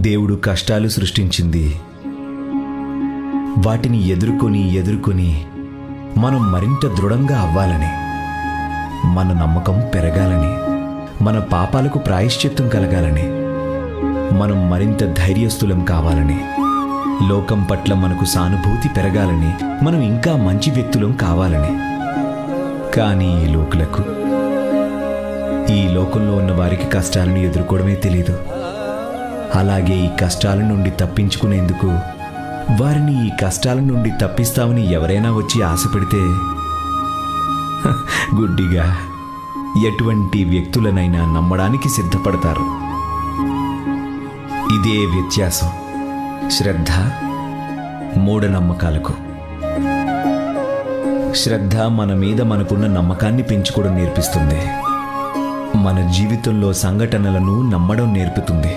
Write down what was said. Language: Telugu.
దేవుడు కష్టాలు సృష్టించింది వాటిని ఎదుర్కొని మనం మరింత దృఢంగా అవ్వాలని, మన నమ్మకం పెరగాలని, మన పాపాలకు ప్రాయశ్చిత్తం కలగాలని, మనం మరింత ధైర్యస్తులం కావాలని, లోకం పట్ల మనకు సానుభూతి పెరగాలని, మనం ఇంకా మంచి వ్యక్తులం కావాలని. కానీ ఈ లోకులకు, ఈ లోకంలో ఉన్న వారికి కష్టాలను ఎదుర్కోవడమే తెలీదు. అలాగే ఈ కష్టాల నుండి తప్పించుకునేందుకు, వారిని ఈ కష్టాల నుండి తప్పిస్తామని ఎవరైనా వచ్చి ఆశ పెడితే గుడ్డిగా ఎటువంటి వ్యక్తులనైనా నమ్మడానికి సిద్ధపడతారు. ఇదే వ్యత్యాసం శ్రద్ధ, మూఢనమ్మకాలకు. శ్రద్ధ మన మీద మనకున్న నమ్మకాన్ని పెంచుకోవడం నేర్పిస్తుంది. మన జీవితంలో సంఘటనలను నమ్మడం నేర్పుతుంది.